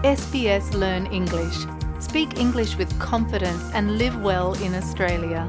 SBS Learn English. Speak English with confidence and live well in Australia.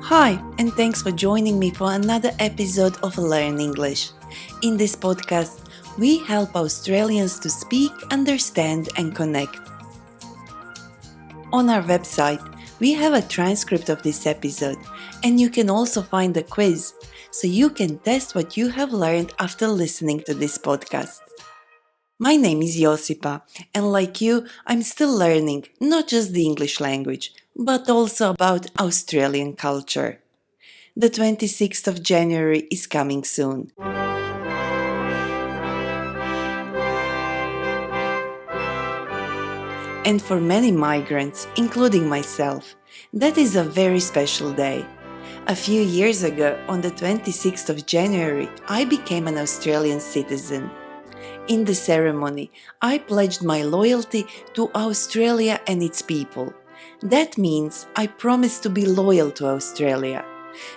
Hi, and thanks for joining me for another episode of Learn English. In this podcast, we help Australians to speak, understand, and connect. On our website, we have a transcript of this episode, and you can also find a quiz, so you can test what you have learned after listening to this podcast. My name is Josipa, and like you, I'm still learning not just the English language, but also about Australian culture. The 26th of January is coming soon. And for many migrants, including myself, that is a very special day. A few years ago, on the 26th of January, I became an Australian citizen. In the ceremony, I pledged my loyalty to Australia and its people. That means I promised to be loyal to Australia.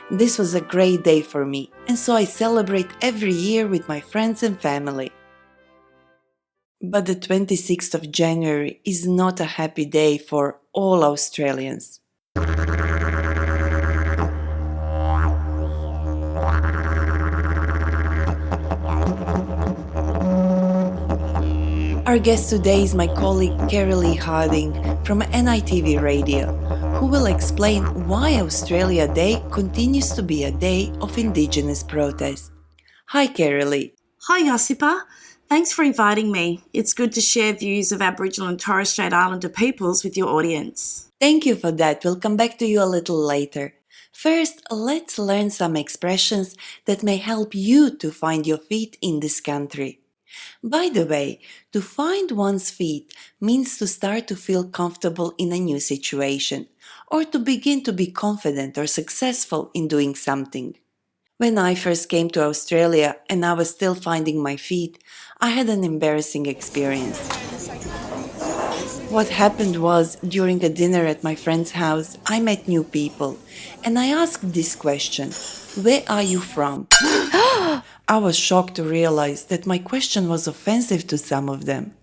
This was a great day for me, and so I celebrate every year with my friends and family. But the 26th of January is not a happy day for all Australians. Our guest today is my colleague Carolee Harding from NITV Radio, who will explain why Australia Day continues to be a day of Indigenous protest. Hi Carolee. Hi Josipa, thanks for inviting me. It's good to share views of Aboriginal and Torres Strait Islander peoples with your audience. Thank you for that. We'll come back to you a little later. First, let's learn some expressions that may help you to find your feet in this country. By the way, to find one's feet means to start to feel comfortable in a new situation, or to begin to be confident or successful in doing something. When I first came to Australia and I was still finding my feet, I had an embarrassing experience. What happened was, during a dinner at my friend's house, I met new people, and I asked this question: "Where are you from?" I was shocked to realize that my question was offensive to some of them.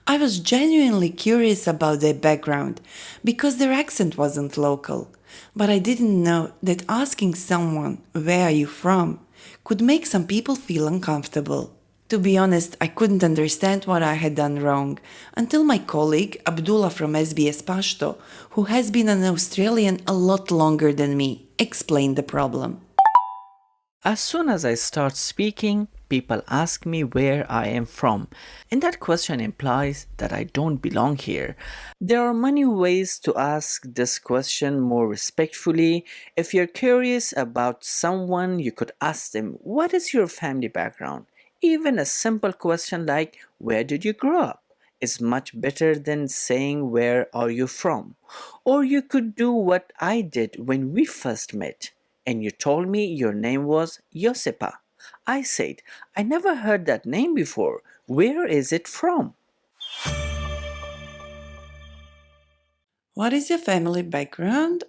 I was genuinely curious about their background because their accent wasn't local, but I didn't know that asking someone, "Where are you from?" could make some people feel uncomfortable. To be honest, I couldn't understand what I had done wrong until my colleague Abdullah from SBS Pashto, who has been an Australian a lot longer than me, explained the problem. As soon as I start speaking, people ask me where I am from, and that question implies that I don't belong here. There are many ways to ask this question more respectfully. If you're curious about someone, you could ask them, "What is your family background?" Even a simple question like, "Where did you grow up?" is much better than saying, "Where are you from?" Or you could do what I did when we first met, and you told me your name was Josipa. I said, "I never heard that name before. Where is it from?" What is your family background?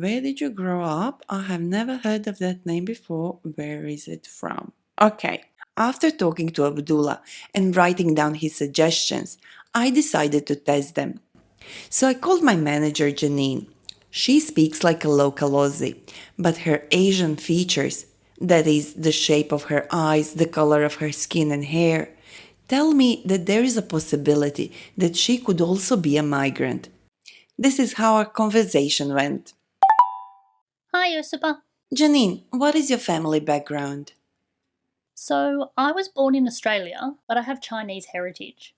Where did you grow up? I have never heard of that name before. Where is it from? Okay. After talking to Abdullah and writing down his suggestions, I decided to test them. So I called my manager Janine. She speaks like a local Aussie, but her Asian features, that is, the shape of her eyes, the color of her skin and hair, tell me that there is a possibility that she could also be a migrant. This is how our conversation went. Hi, Josipa. Janine, what is your family background? So, I was born in Australia, but I have Chinese heritage.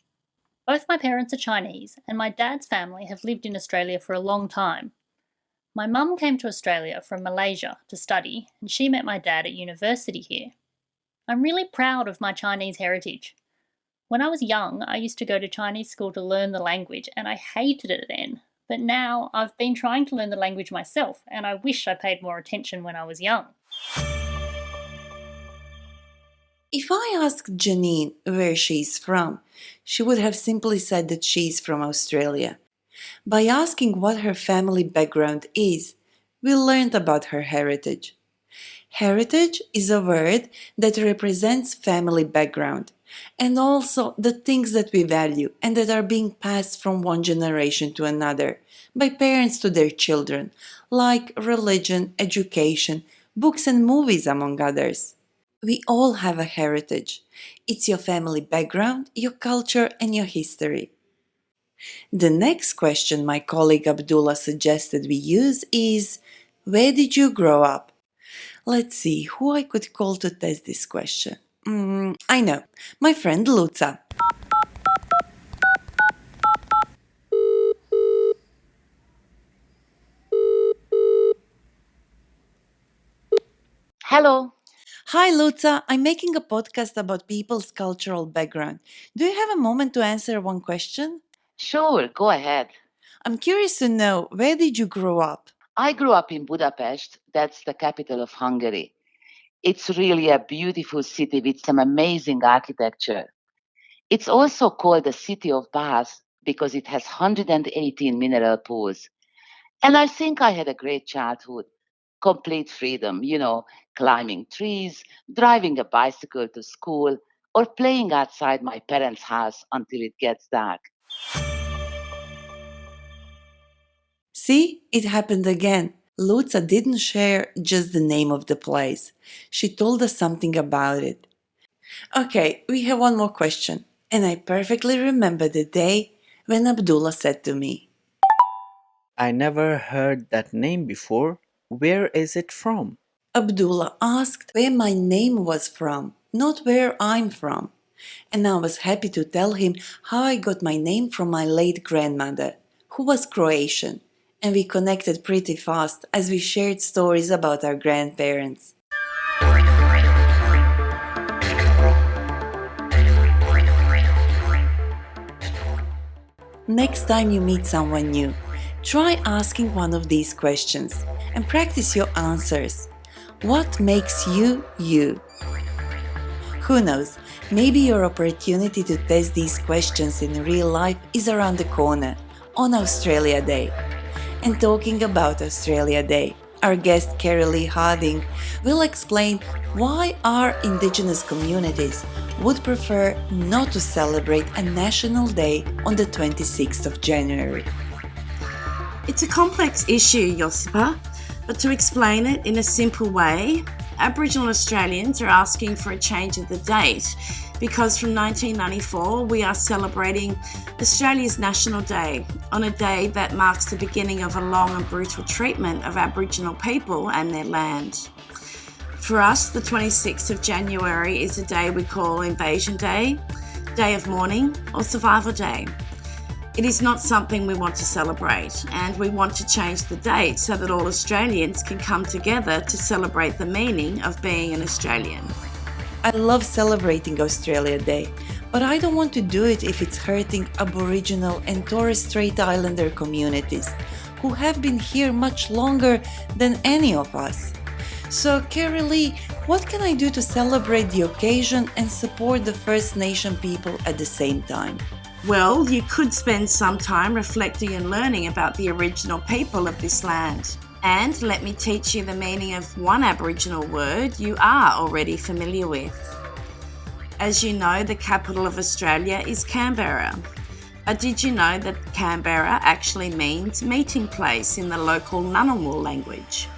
Both my parents are Chinese, and my dad's family have lived in Australia for a long time. My mum came to Australia from Malaysia to study, and she met my dad at university here. I'm really proud of my Chinese heritage. When I was young, I used to go to Chinese school to learn the language, and I hated it then. But now I've been trying to learn the language myself, and I wish I paid more attention when I was young. If I asked Janine where she's from, she would have simply said that she's from Australia. By asking what her family background is, we learned about her heritage. Heritage is a word that represents family background and also the things that we value and that are being passed from one generation to another by parents to their children, like religion, education, books and movies, among others. We all have a heritage. It's your family background, your culture, and your history. The next question my colleague Abdullah suggested we use is, where did you grow up? Let's see who I could call to test this question. I know, my friend Luca. Hello. Hi Luca, I'm making a podcast about people's cultural background. Do you have a moment to answer one question? Sure, go ahead. I'm curious to know, where did you grow up? I grew up in Budapest. That's the capital of Hungary. It's really a beautiful city with some amazing architecture. It's also called the City of Baths because it has 118 mineral pools. And I think I had a great childhood. Complete freedom, climbing trees, driving a bicycle to school, or playing outside my parents' house until it gets dark. See, it happened again. Luca didn't share just the name of the place. She told us something about it. Okay, we have one more question. And I perfectly remember the day when Abdullah said to me, I never heard that name before. Where is it from? Abdullah asked where my name was from, not where I'm from. And I was happy to tell him how I got my name from my late grandmother, who was Croatian. And we connected pretty fast as we shared stories about our grandparents. Next time you meet someone new, try asking one of these questions and practice your answers. What makes you you? Who knows, maybe your opportunity to test these questions in real life is around the corner on Australia Day. And talking about Australia Day, our guest Carrie Lee Harding will explain why our Indigenous communities would prefer not to celebrate a national day on the 26th of January. It's a complex issue, Josipa, but to explain it in a simple way, Aboriginal Australians are asking for a change of the date because from 1994 we are celebrating Australia's National Day on a day that marks the beginning of a long and brutal treatment of Aboriginal people and their land. For us, the 26th of January is a day we call Invasion Day, Day of Mourning, or Survival Day. It is not something we want to celebrate, and we want to change the date so that all Australians can come together to celebrate the meaning of being an Australian. I love celebrating Australia Day, but I don't want to do it if it's hurting Aboriginal and Torres Strait Islander communities, who have been here much longer than any of us. So, Carrie Lee, what can I do to celebrate the occasion and support the First Nation people at the same time? Well, you could spend some time reflecting and learning about the original people of this land. And let me teach you the meaning of one Aboriginal word you are already familiar with. As you know, the capital of Australia is Canberra. But did you know that Canberra actually means meeting place in the local Ngunnawal language?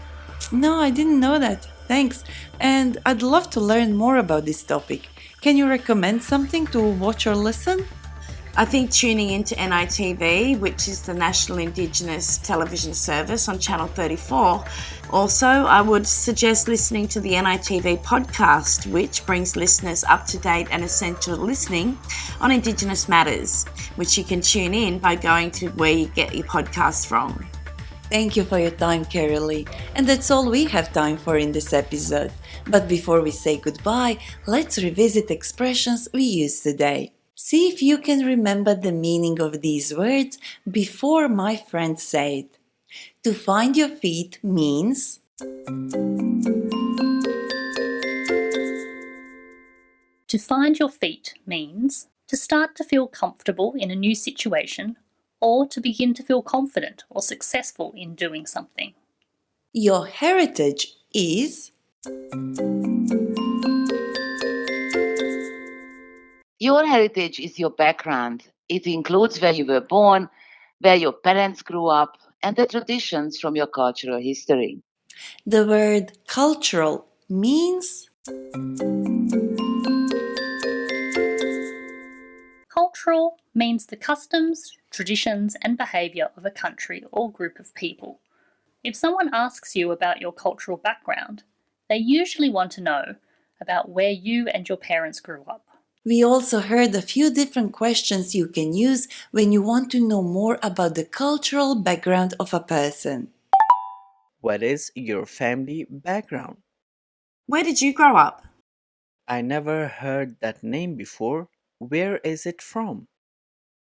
No, I didn't know that. Thanks. And I'd love to learn more about this topic. Can you recommend something to watch or listen? I think tuning into NITV, which is the National Indigenous Television Service on Channel 34. Also, I would suggest listening to the NITV podcast, which brings listeners up to date and essential listening on Indigenous matters, which you can tune in by going to where you get your podcasts from. Thank you for your time, Carrie Lee. And that's all we have time for in this episode. But before we say goodbye, let's revisit expressions we used today. See if you can remember the meaning of these words before my friends say it. To find your feet means To find your feet means to start to feel comfortable in a new situation or to begin to feel confident or successful in doing something. your heritage is Your heritage is your background. It includes where you were born, where your parents grew up, and the traditions from your cultural history. The word cultural means Cultural means the customs, traditions, and behaviour of a country or group of people. If someone asks you about your cultural background, they usually want to know about where you and your parents grew up. we also heard a few different questions you can use when you want to know more about the cultural background of a person. What is your family background? Where did you grow up? I never heard that name before. Where is it from?